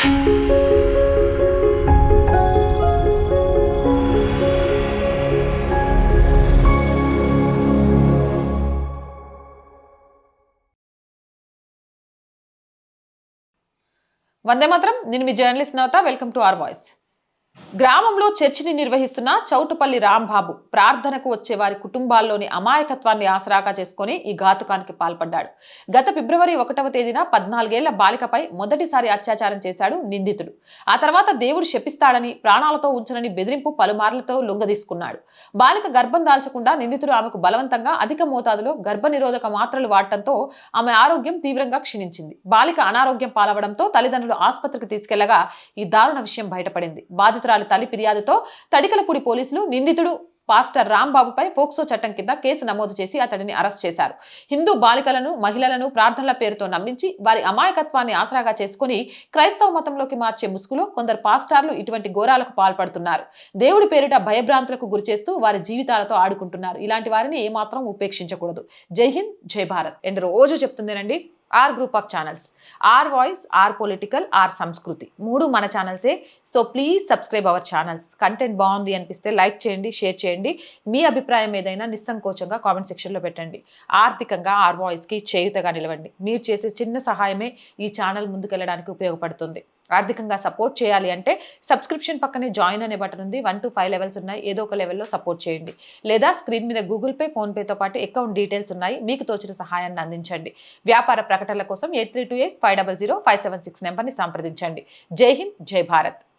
వందే మాత్రం. నేను మీ journalist Navata. Welcome to our voice. గ్రామంలో చర్చిని నిర్వహిస్తున్న చౌటుపల్లి రాంబాబు ప్రార్థనకు వచ్చే వారి కుటుంబాల్లోని అమాయకత్వాన్ని ఆసరాగా చేసుకుని ఈ ఘాతుకానికి పాల్పడ్డాడు. గత ఫిబ్రవరి 1వ తేదీన 14 ఏళ్ల బాలికపై మొదటిసారి అత్యాచారం చేశాడు నిందితుడు. ఆ తర్వాత దేవుడు శపిస్తాడని, ప్రాణాలతో ఉంచనని బెదిరింపు పలుమార్లతో లొంగదీసుకున్నాడు. బాలిక గర్భం దాల్చకుండా నిందితుడు ఆమెకు బలవంతంగా అధిక మోతాదులో గర్భనిరోధక మాత్రలు వాడటంతో ఆమె ఆరోగ్యం తీవ్రంగా క్షీణించింది. బాలిక అనారోగ్యం పాలవడంతో తల్లిదండ్రులు ఆసుపత్రికి తీసుకెళ్లగా ఈ దారుణ విషయం బయటపడింది. బాధితురాలి తల్లి ఫిర్యాదుతో తడికలపూడి పోలీసులు నిందితుడు పాస్టర్ రాంబాబుపై పోక్సో చట్టం కింద కేసు నమోదు చేసి అతడిని అరెస్ట్ చేశారు. హిందూ బాలికలను, మహిళలను ప్రార్థనల పేరుతో నమ్మించి వారి అమాయకత్వాన్ని ఆసరాగా చేసుకుని క్రైస్తవ మతంలోకి మార్చే ముసుగులో కొందరు పాస్టర్లు ఇటువంటి ఘోరాలకు పాల్పడుతున్నారు. దేవుడి పేరిట భయభ్రాంతులకు గురిచేస్తూ వారి జీవితాలతో ఆడుకుంటున్నారు. ఇలాంటి వారిని ఏమాత్రం ఉపేక్షించకూడదు. జై హింద్, జై భారత్. అండ్ రోజు చెప్తుందేనండి, R group of channels, R voice, R political, R Sanskriti, 3 మన ఛానల్సే. So please subscribe our channels. Content బాగుంది అనిపిస్తే లైక్ చేయండి, షేర్ చేయండి. మీ అభిప్రాయం ఏదైనా నిస్సంకోచంగా కామెంట్ సెక్షన్లో పెట్టండి. ఆర్థికంగా ఆర్ వాయిస్కి చేయుతగా నిలవండి. మీరు చేసే చిన్న సహాయమే ఈ ఛానల్ ముందుకెళ్ళడానికి ఉపయోగపడుతుంది. ఆర్థికంగా సపోర్ట్ చేయాలి అంటే సబ్స్క్రిప్షన్ పక్కనే జాయిన్ అనే బటన్ ఉంది. 1 to 5 లెవెల్స్ ఉన్నాయి. ఏదో ఒక లెవెల్లో సపోర్ట్ చేయండి. లేదా స్క్రీన్ మీద గూగుల్ పే, ఫోన్పేతో పాటు అకౌంట్ డీటెయిల్స్ ఉన్నాయి. మీకు తోచిన సహాయాన్ని అందించండి. వ్యాపార ప్రకటనల కోసం 8328500576 నెంబర్ని సంప్రదించండి. జై హింద్, జై భారత్.